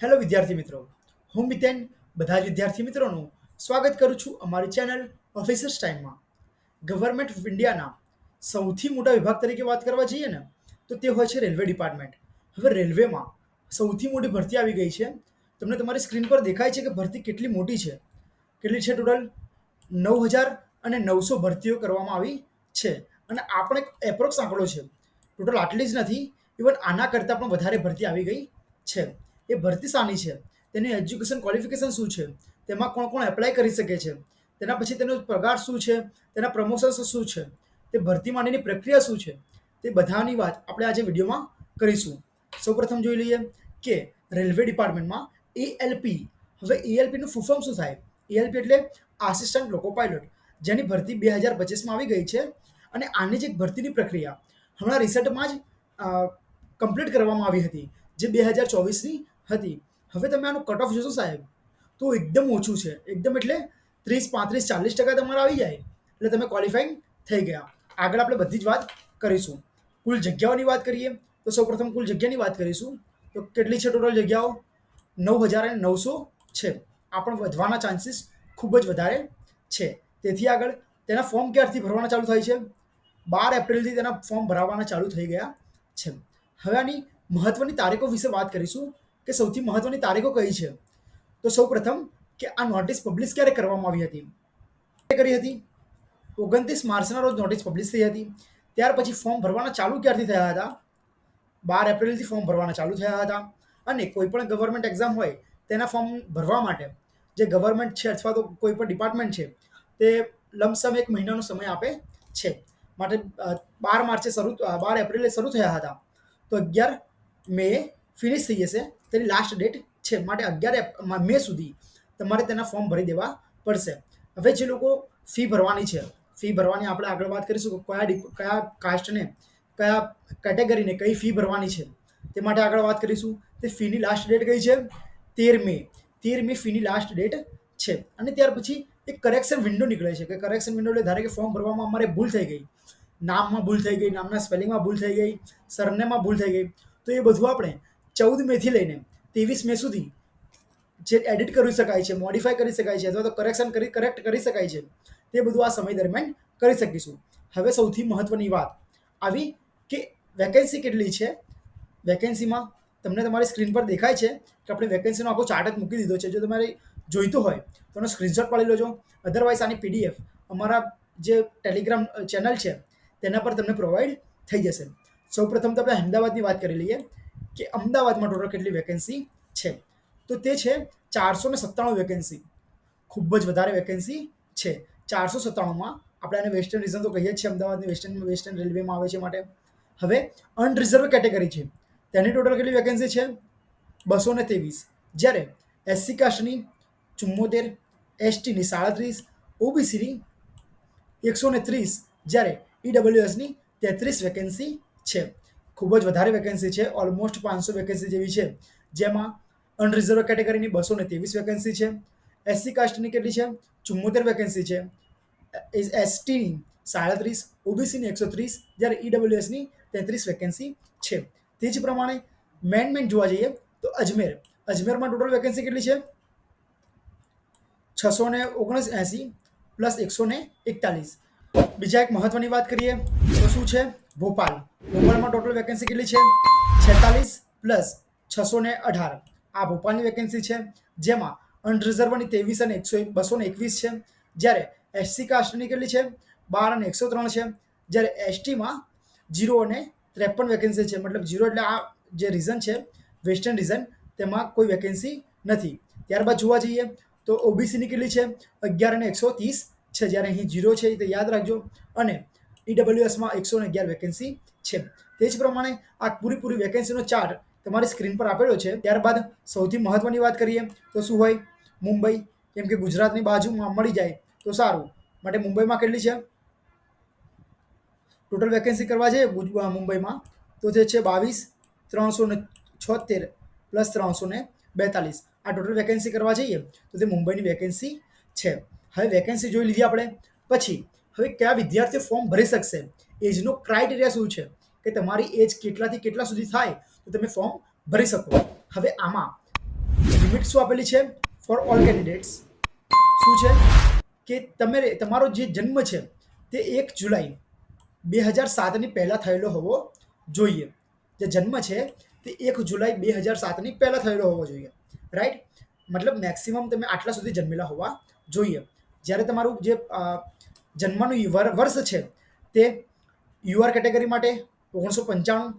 Hello વિદ્યાર્થી મિત્રો, હું મિતેન બધા જ વિદ્યાર્થી મિત્રોનું સ્વાગત કરું છું અમારી ચેનલ ઓફિસર્સ ટાઈમમાં. ગવર્મેન્ટ ઓફ ઇન્ડિયાના સૌથી મોટા વિભાગ તરીકે વાત કરવા જઈએ ને તો તે હોય છે રેલવે ડિપાર્ટમેન્ટ. હવે રેલવેમાં સૌથી મોટી ભરતી આવી ગઈ છે. તમને તમારી સ્ક્રીન પર દેખાય છે કે ભરતી કેટલી મોટી છે. કેટલી છે ટોટલ? 9,900 ભરતીઓ કરવામાં આવી છે. અને આપણે એપ્રોક્સ આંકડો છે, ટોટલ આટલી જ નથી, ઇવન આના કરતાં પણ વધારે ભરતી આવી ગઈ છે. એ ભરતી શાની છે, તેની એજ્યુકેશન ક્વોલિફિકેશન શું છે, તેમાં કોણ કોણ એપ્લાય કરી શકે છે, તેના પછી તેનો પગાર શું છે, તેના પ્રમોશન્સ શું છે, તે ભરતી માટેની પ્રક્રિયા શું છે, તે બધાની વાત આપણે આજે વિડીયોમાં કરીશું. સૌપ્રથમ જોઈ લઈએ કે રેલવે ડિપાર્ટમેન્ટમાં એએલપી. હવે એએલપીનું ફૂલ ફોર્મ શું થાય? એએલપી એટલે આસિસ્ટન્ટ લોકો પાયલોટ, જેની ભરતી 2025માં આવી ગઈ છે. અને આની જે ભરતીની પ્રક્રિયા હમણાં રિસન્ટમાં જ કમ્પ્લીટ કરવામાં આવી હતી, જે 2024ની હતી. હવે તમે આનું કટ ઓફ જોશો સાહેબ, તો એકદમ ઓછું છે. એકદમ એટલે 30, 35, 40% તમારે આવી જાય એટલે તમે ક્વોલિફાઈંગ થઈ ગયા. આગળ આપણે બધી જ વાત કરીશું. કુલ જગ્યાઓની વાત કરીએ તો સૌપ્રથમ કુલ જગ્યાની વાત કરીશું. તો કેટલી છે ટોટલ જગ્યાઓ? 9,900 છે. આ પણ વધવાના ચાન્સીસ ખૂબ જ વધારે છે. તેથી આગળ તેના ફોર્મ ક્યારથી ભરવાના ચાલુ થાય છે? 12 એપ્રિલથી તેના ફોર્મ ભરાવાના ચાલુ થઈ ગયા છે. હવે આની મહત્વની તારીખો વિશે વાત કરીશું કે સૌથી મહત્વની તારીખો કઈ છે. તો સૌપ્રથમ કે આ નોટિસ પબ્લિશ ક્યારે કરવામાં આવી હતી? કરી હતી 29 માર્ચના રોજ નોટિસ પબ્લિશ થઈ હતી. ત્યાર પછી ફોર્મ ભરવાના ચાલુ ક્યારથી થયા હતા? 12 એપ્રિલથી ફોર્મ ભરવાના ચાલુ થયા હતા. અને કોઈ પણ ગવર્મેન્ટ એક્ઝામ હોય તેના ફોર્મ ભરવા માટે જે ગવર્મેન્ટ છે અથવા તો કોઈ પણ ડિપાર્ટમેન્ટ છે તે લમસમ 1 મહિનાનો સમય આપે છે. માટે 12 એપ્રિલે શરૂ થયા હતા, તો 11 મે ફિનિશ થઈ જશે. તેની લાસ્ટ ડેટ છે, માટે 11 મે સુધી તમારે તેના ફોર્મ ભરી દેવા પડશે. હવે જે લોકો ફી ભરવાની છે, ફી ભરવાની આપણે આગળ વાત કરીશું કે કયા કાસ્ટને, કયા કેટેગરીને કઈ ફી ભરવાની છે તે માટે આગળ વાત કરીશું. તે ફીની લાસ્ટ ડેટ કઈ છે? 13 મે ફીની લાસ્ટ ડેટ છે. અને ત્યાર પછી એક કરેક્શન વિન્ડો નીકળે છે કે કરેક્શન વિન્ડો એટલે ધારે કે ફોર્મ ભરવામાં અમારે ભૂલ થઈ ગઈ, નામમાં ભૂલ થઈ ગઈ, નામના સ્પેલિંગમાં ભૂલ થઈ ગઈ, સરનેમમાં ભૂલ થઈ ગઈ, તો એ બધું આપણે 14 મેથી લઈને 23 મે સુધી જે એડિટ કરી શકાય છે, મોડિફાય કરી શકાય છે અથવા તો કરેક્ટ કરી શકાય છે, તે બધું આ સમય દરમિયાન કરી શકીશું. હવે સૌથી મહત્વની વાત આવી કે વેકેન્સી કેટલી છે. વેકેન્સીમાં તમને તમારી સ્ક્રીન પર દેખાય છે કે આપણે વેકેન્સીનો આખો ચાર્ટ જ મૂકી દીધો છે. જો તમારે જોઈતું હોય તો એનો સ્ક્રીનશોટ પાડી લેજો. અધરવાઇઝ આની પીડીએફ અમારા જે ટેલિગ્રામ ચેનલ છે તેના પર તમને પ્રોવાઈડ થઈ જશે. સૌપ્રથમ તો આપણે અમદાવાદની વાત કરી લઈએ કે અમદાવાદમાં ટોટલ કેટલી વેકેન્સી છે. તો તે છે 497 વેકેન્સી. ખૂબ જ વધારે વેકેન્સી છે. 497માં આપણે આને વેસ્ટર્ન રિઝન તો કહીએ જ છીએ, અમદાવાદની વેસ્ટર્ન રેલવેમાં આવે છે માટે. હવે અનરિઝર્વ કેટેગરી છે, તેની ટોટલ કેટલી વેકેન્સી છે? 223. જ્યારે એસસી કાસ્ટની 74, એસટીની 37, ઓબીસીની 130, જ્યારે ઈડબ્લ્યુએસની 33 વેકેન્સી છે. ખૂબ જ વધારે વેકેન્સી છે, ઓલમોસ્ટ 500 વેકેન્સી જેવી છે. જેમાં અનરિઝર્વ કેટેગરીની 223 વેકેન્સી છે. એસસી કાસ્ટની કેટલી છે? 74 વેકેન્સી છે. એસટીની 37, ઓબીસીની 130, જ્યારે ઈડબ્લ્યુએસની 33 વેકેન્સી છે. તે જ પ્રમાણે મેન જોવા જઈએ તો અજમેરમાં ટોટલ વેકેન્સી કેટલી છે? 679 પ્લસ 141. બીજા એક મહત્વની વાત કરીએ તો શું છે? ભોપાલમાં ટોટલ વેકેન્સી કેટલી છે? 46 પ્લસ 618. આ ભોપાલની વેકેન્સી છે, જેમાં અનરિઝર્વની 23 અને 221 છે. જ્યારે એસસી કાસ્ટની કેટલી છે? 12 અને 103 છે. જ્યારે એસટીમાં 0 અને 53 વેકેન્સી છે. મતલબ 0 એટલે આ જે રીઝન છે વેસ્ટર્ન રીઝન, તેમાં કોઈ વેકેન્સી નથી. ત્યારબાદ જોવા જઈએ તો ઓબીસીની કેટલી છે? 11 અને 130 છે. જ્યારે અહીં 0 છે તે યાદ રાખજો. અને ઈડબ્લ્યુએસમાં 111 વેકેન્સી છે. તે જ પ્રમાણે આ પૂરી વેકેન્સીનો ચાર્ટ તમારી સ્ક્રીન પર આપેલો છે. ત્યારબાદ સૌથી મહત્વની વાત કરીએ તો શું હોય? મુંબઈ, કેમ કે ગુજરાતની બાજુમાં મળી જાય તો સારું. માટે મુંબઈમાં કેટલી છે ટોટલ વેકેન્સી કરવા જઈએ મુંબઈમાં તો તે છે 22,376 પ્લસ 342. આ ટોટલ વેકેન્સી કરવા જઈએ તો તે મુંબઈની વેકેન્સી છે. હવે વેકેન્સી જોઈ લીધી આપણે. પછી હવે કયા વિદ્યાર્થીઓ ફોર્મ ભરી શકશે? એજનો ક્રાઇટેરિયા શું છે કે તમારી એજ કેટલાથી કેટલા સુધી થાય તો તમે ફોર્મ ભરી શકો. હવે આમાં લિમિટ શું આપેલી છે ફોર ઓલ કેન્ડિડેટ્સ? શું છે કે તમારો જે જન્મ છે તે 1 જુલાઈ 2007ની પહેલા થયેલો હોવો જોઈએ. જે જન્મ છે તે 1 જુલાઈ 2007ની પહેલા થયેલો હોવો જોઈએ. રાઈટ? મતલબ મેક્સિમમ તમે આટલા સુધી જન્મેલા હોવા જોઈએ. જ્યારે તમારું જે જન્મનું વર્ષ છે તે યુઆર કેટેગરી માટે 1995,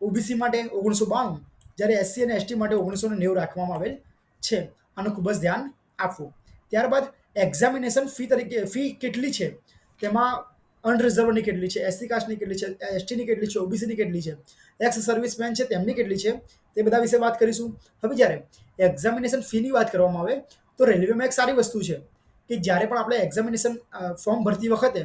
ઓબીસી માટે 1992, જ્યારે એસસી અને એસટી માટે 1990 રાખવામાં આવેલ છે. આનું ખૂબ જ ધ્યાન આપવું. ત્યારબાદ એક્ઝામિનેશન ફી કેટલી છે તેમાં અનરિઝર્વની કેટલી છે, એસસી કાસ્ટની કેટલી છે, એસટીની કેટલી છે, ઓબીસીની કેટલી છે, એક્સ સર્વિસમેન છે તેમની કેટલી છે, તે બધા વિશે વાત કરીશું. હવે જ્યારે એક્ઝામિનેશન ફીની વાત કરવામાં આવે તો રેલવેમાં એક સારી વસ્તુ છે કે જ્યારે પણ આપણે એક્ઝામિનેશન ફોર્મ ભરતી વખતે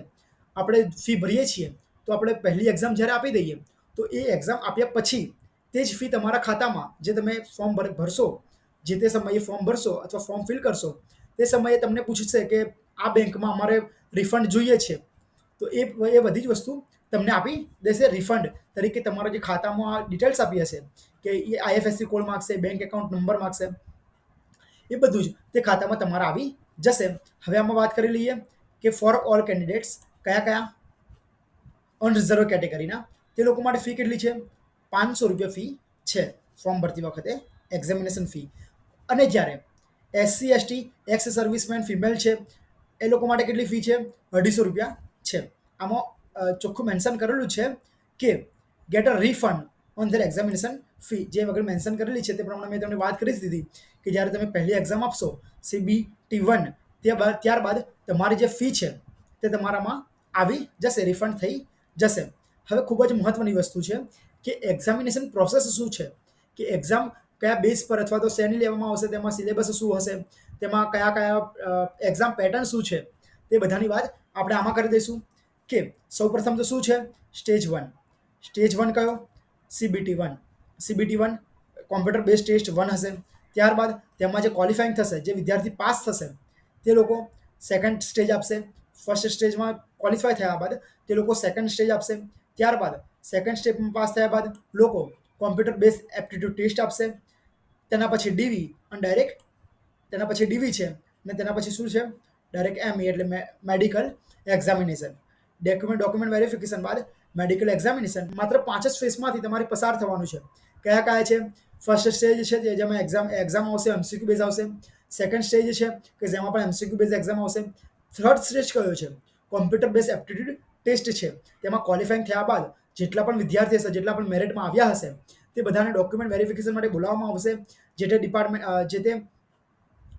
આપણે ફી ભરીએ છીએ તો આપણે પહેલી એક્ઝામ જ્યારે આપી દઈએ તો એ એક્ઝામ આપ્યા પછી તે જ ફી તમારા ખાતામાં જે તમે ફોર્મ ભરશો, જે તે સમયે ફોર્મ ભરશો અથવા ફોર્મ ફિલ કરશો તે સમયે તમને પૂછશે કે આ બેંકમાં અમારે રિફંડ જોઈએ છે, તો એ બધી જ વસ્તુ તમને આપી દેશે રિફંડ તરીકે. તમારા જે ખાતામાં ડિટેલ્સ આપી હશે કે એ આઈએફએસસી કોડ માગશે, બેંક એકાઉન્ટ નંબર માગશે, એ બધું જ તે ખાતામાં તમારા આવી જશે. હવે આમાં વાત કરી લઈએ કે ફોર ઓલ કેન્ડિડેટ્સ કયા કયા અનરિઝર્વ કેટેગરીના તે લોકો માટે ફી કેટલી છે? 500 રૂપિયા ફી છે ફોર્મ ભરતી વખતે, એક્ઝામિનેશન ફી. અને જ્યારે SC ST x servicemen female છે એ લોકો માટે કેટલી ફી છે? 250 રૂપિયા છે. આમાં ચોખ્ખું મેન્શન કરેલું છે કે get a refund on there examination fee. જે વગર મેન્શન કરેલી છે તે પ્રમાણે મેં તમને વાત કરી જ દીધી કે જ્યારે તમે પહેલી એક્ઝામ આપશો CBT1 ત્યારબાદ તમારી જે ફી છે તે તમારામાં આવી જશે, રિફંડ થઈ જશે. હવે ખૂબ જ મહત્વની વસ્તુ છે કે એક્ઝામિનેશન પ્રોસેસ શું છે, કે એક્ઝામ કયા બેઝ પર અથવા તો શેની લેવામાં આવશે, તેમાં સિલેબસ શું હશે, તેમાં કયા કયા એક્ઝામ પેટર્ન શું છે, તે બધાની વાત આપણે આમાં કરી દઈશું. કે સૌપ્રથમ તો શું છે સ્ટેજ 1 કયો? CBT1 કોમ્પ્યુટર બેઝ ટેસ્ટ 1 હશે. ત્યારબાદ તેમાં જે ક્વોલિફાઈંગ થશે, જે વિદ્યાર્થી પાસ થશે તે લોકો સેકન્ડ સ્ટેજ આપશે. ફર્સ્ટ સ્ટેજમાં ક્વોલિફાય થયા બાદ તે લોકો સેકન્ડ સ્ટેજ આપશે. ત્યારબાદ સેકન્ડ સ્ટેજમાં પાસ થયા બાદ લોકો કોમ્પ્યુટર બેઝ એપ્ટિટ્યૂડ ટેસ્ટ આપશે. તેના પછી ડીવી અને ડાયરેક્ટ તેના પછી ડીવી છે અને તેના પછી શું છે? ડાયરેક્ટ ME એટલે મેડિકલ એક્ઝામિનેશન. ડોક્યુમેન્ટ વેરિફિકેશન બાદ મેડિકલ એક્ઝામિનેશન. માત્ર 5 જ ફેઝમાંથી તમારે પસાર થવાનું છે. કયા કયા છે? ફર્સ્ટ સ્ટેજ છે જેમાં એક્ઝામ આવશે, MCQ બેઝ આવશે. સેકન્ડ સ્ટેજ છે કે જેમાં પણ MCQ બેઝ એક્ઝામ આવશે. થર્ડ સ્ટેજ કયો છે? કોમ્પ્યુટર બેઝ એપ્ટિટ્યૂડ ટેસ્ટ છે. તેમાં ક્વોલિફાઈંગ થયા બાદ જેટલા પણ વિદ્યાર્થી હશે, જેટલા પણ મેરિટમાં આવ્યા હશે તે બધાને ડોક્યુમેન્ટ વેરિફિકેશન માટે બોલાવવામાં આવશે. જે તે ડિપાર્ટમેન્ટ જે તે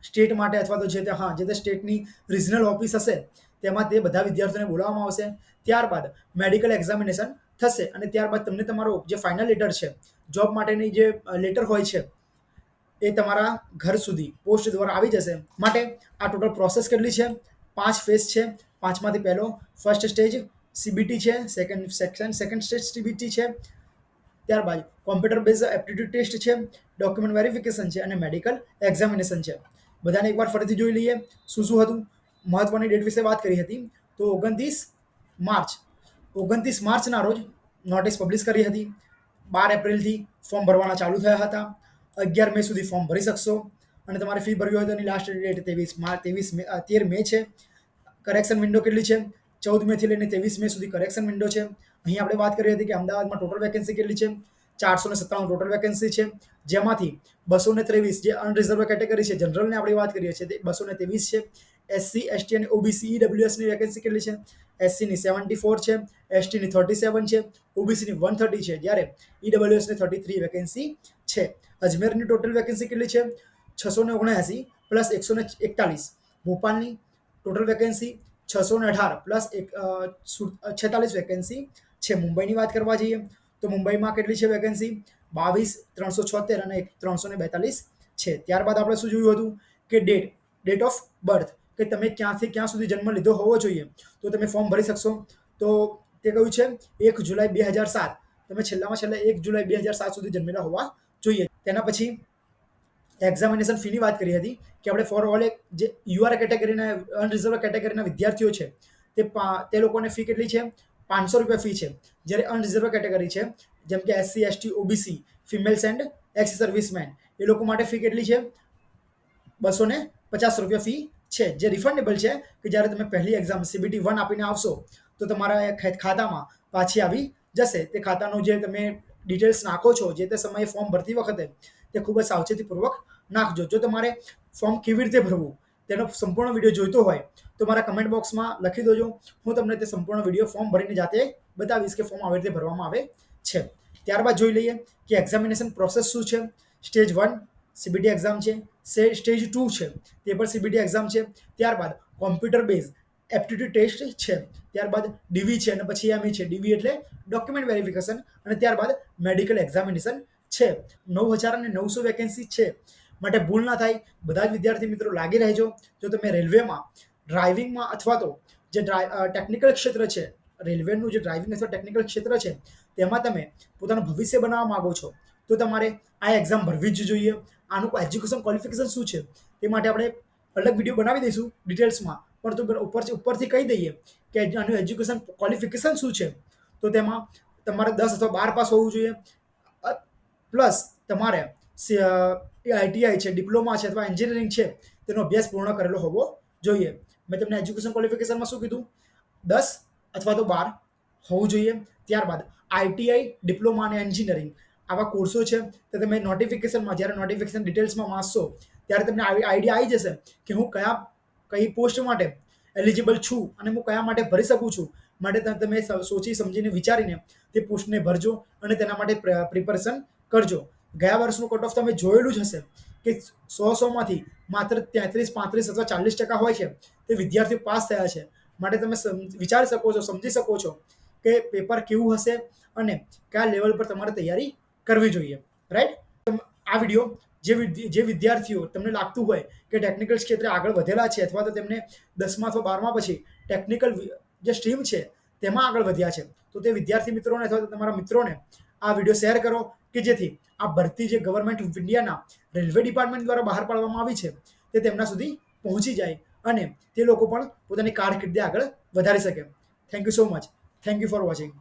સ્ટેટ માટે અથવા તો જે તે સ્ટેટની રિજનલ ઓફિસ હશે તેમાં તે બધા વિદ્યાર્થીઓને બોલાવવામાં આવશે. ત્યારબાદ મેડિકલ એક્ઝામિનેશન થશે અને ત્યારબાદ તમને તમારો જે ફાઇનલ લેટર છે, જોબ માટેની જે લેટર હોય છે એ તમારા ઘર સુધી પોસ્ટ દ્વારા આવી જશે. માટે આ ટોટલ પ્રોસેસ કેટલી છે? 5 ફેઝ છે. 5માંથી પહેલો ફર્સ્ટ સ્ટેજ CBT છે, સેકન્ડ સ્ટેજ CBT છે, ત્યારબાદ કોમ્પ્યુટર બેઝ એપ્ટિટ્યૂડ ટેસ્ટ છે, ડોક્યુમેન્ટ વેરિફિકેશન છે અને મેડિકલ એક્ઝામિનેશન છે. બધાને એકવાર ફરીથી જોઈ લઈએ શું શું હતું. મહત્વની ડેટ વિશે વાત કરી હતી તો 29 માર્ચના રોજ નોટિસ પબ્લિશ કરી હતી. 12 એપ્રિલથી ફોર્મ ભરવાના ચાલુ થયા હતા. 11 મે સુધી ફોર્મ ભરી શકશો અને તમારે ફી ભરવી હોય તો એની લાસ્ટ ડેટ 13 મે છે. કરેક્શન વિન્ડો કેટલી છે? 14 મેથી લઈને 23 મે સુધી કરેક્શન વિન્ડો છે. અહીં આપણે વાત કરી હતી કે અમદાવાદમાં ટોટલ વેકેન્સી કેટલી છે? 497 ટોટલ વેકેન્સી છે, જેમાંથી 223 જે અનરિઝર્વ કેટેગરી છે, જનરલને આપણે વાત કરીએ છીએ તે 223 છે. એસસી એસટી અને ઓબીસી ઈડબ્લ્યુએસની વેકેન્સી કેટલી છે? એસસીની 74 છે, એસટીની 37 છે, ઓબીસીની 130 છે, જ્યારે ઈડબ્લ્યુએસની 33 વેકેન્સી છે. અજમેરની ટોટલ વેકેન્સી કેટલી છે? 679 પ્લસ 141. ભોપાલની ટોટલ વેકેન્સી 618 પ્લસ 46 વેકેન્સી છે. મુંબઈની વાત કરવા જઈએ તો મુંબઈમાં કેટલી છે વેકેન્સી? 22 376 અને 342 છે. ત્યારબાદ આપણે શું જોયું હતું કે ડેટ ઓફ બર્થ, કે તમે ક્યાંથી ક્યાં સુધી જન્મ લીધો હોવો જોઈએ તો તમે ફોર્મ ભરી શકશો. તો તે કયું છે 1 જુલાઈ 2007. તમે છેલ્લામાં છેલ્લા 1 જુલાઈ 2007 સુધી જન્મેલા હોવા જોઈએ. તેના પછી એક્ઝામિનેશન ફીની વાત કરી હતી કે આપણે ફોર ઓલ જે યુઆર કેટેગરીના અનરિઝર્વ કેટેગરીના વિદ્યાર્થીઓ છે તે લોકોને ફી કેટલી છે? 500 રૂપિયા ફી છે. જ્યારે અનરિઝર્વ કેટેગરી છે જેમ કે SC ST OBC females and ex servicemen એ લોકો માટે ફી કેટલી છે? ₹250 ફી છે, જે રિફંડેબલ છે, કે જ્યારે તમે પહેલી એક્ઝામ CBT-1 આપીને આવશો તો તમારા ખાતામાં પાછી આવી જશે. તે ખાતાનું જે તમે ડિટેલ્સ નાખો છો જે તે સમયે ફોર્મ ભરતી વખતે તે ખૂબ જ સાવચેતીપૂર્વક નાખજો. જો તમારે ફોર્મ કેવી રીતે ભરવું તેનો સંપૂર્ણ વિડીયો જોઈતો હોય તો મારા કમેન્ટ બોક્સમાં લખી દેજો. હું તમને તે સંપૂર્ણ વિડીયો ફોર્મ ભરીને જાતે બતાવીશ કે ફોર્મ આવી રીતે ભરવામાં આવે છે. ત્યારબાદ જોઈ લઈએ કે એક્ઝામિનેશન પ્રોસેસ શું છે. સ્ટેજ 1 CBT એક્ઝામ છે. સ્ટેજ 2 છે તે પણ CBT એક્ઝામ છે. ત્યારબાદ કોમ્પ્યુટર બેઝ એપ્ટિટ્યુડ ટેસ્ટ છે. ત્યારબાદ DV છે અને પછી ME છે. DV એટલે ડોક્યુમેન્ટ વેરિફિકેશન અને ત્યારબાદ મેડિકલ એક્ઝામિનેશન છે. 9,900 વેકેન્સી છે માટે ભૂલ ના થાય. બધા જ વિદ્યાર્થી મિત્રો લાગી રહેજો. જો તમે રેલવેમાં ડ્રાઇવિંગમાં અથવા તો જે ટેકનિકલ ક્ષેત્ર છે, રેલવેનું જે ડ્રાઇવિંગ અથવા ટેકનિકલ ક્ષેત્ર છે તેમાં તમે પોતાનું ભવિષ્ય બનાવવા માંગો છો તો તમારે આ એક્ઝામ ભરવી જ જોઈએ. આનું એજ્યુકેશન ક્વોલિફિકેશન શું છે તે માટે આપણે અલગ વિડીયો બનાવી દઈશું ડિટેલ્સમાં, પણ તો ઉપરથી કહી દઈએ કે આનું એજ્યુકેશન ક્વોલિફિકેશન શું છે. તો તેમાં તમારે 10 અથવા 12 પાસ હોવું જોઈએ, પ્લસ તમારે ITI છે, ડિપ્લોમા છે અથવા એન્જિનિયરિંગ છે તેનો અભ્યાસ પૂર્ણ કરેલો હોવો જોઈએ. મેં તમને એજ્યુકેશન ક્વોલિફિકેશનમાં શું કીધું? 10 અથવા તો 12 હોવું જોઈએ. ત્યારબાદ ITI, ડિપ્લોમા અને એન્જિનિયરિંગ આવા કોર્સો છે તો તમે નોટિફિકેશનમાં જ્યારે નોટિફિકેશન ડિટેલ્સમાં વાંચશો ત્યારે તમને આઈડિયા આવી જશે કે હું કઈ પોસ્ટ માટે એલિજિબલ છું અને હું કયા માટે ભરી શકું છું. માટે તમે સોચી સમજીને વિચારીને તે પોસ્ટને ભરજો અને તેના માટે પ્રિપેરેશન કરજો. ગયા વર્ષનું કટ ઓફ તમે જોયેલું જ હશે કે 100માંથી માત્ર 33, 35 અથવા 40% હોય છે તે વિદ્યાર્થીઓ પાસ થયા છે. માટે તમે વિચારી શકો છો, સમજી શકો છો કે પેપર કેવું હશે અને કયા લેવલ પર તમારે તૈયારી કરવી જોઈએ. રાઈટ? આ વિડીયો જે વિદ્યાર્થીઓ તમને લાગતું હોય કે ટેકનિકલ ક્ષેત્રે આગળ વધેલા છે અથવા તો તેમને 10મા અથવા 12મા પછી ટેકનિકલ જે સ્ટ્રીમ છે તેમાં આગળ વધ્યા છે તો તે વિદ્યાર્થી મિત્રોને અથવા તો તમારા મિત્રોને આ વિડીયો શેર કરો કે જેથી આ ભરતી જે ગવર્મેન્ટ ઓફ ઇન્ડિયાના રેલવે ડિપાર્ટમેન્ટ દ્વારા બહાર પાડવામાં આવી છે તે તેમના સુધી પહોંચી જાય અને તે લોકો પણ પોતાની કારકિર્દી આગળ વધારી શકે. Thank you so much. Thank you for watching.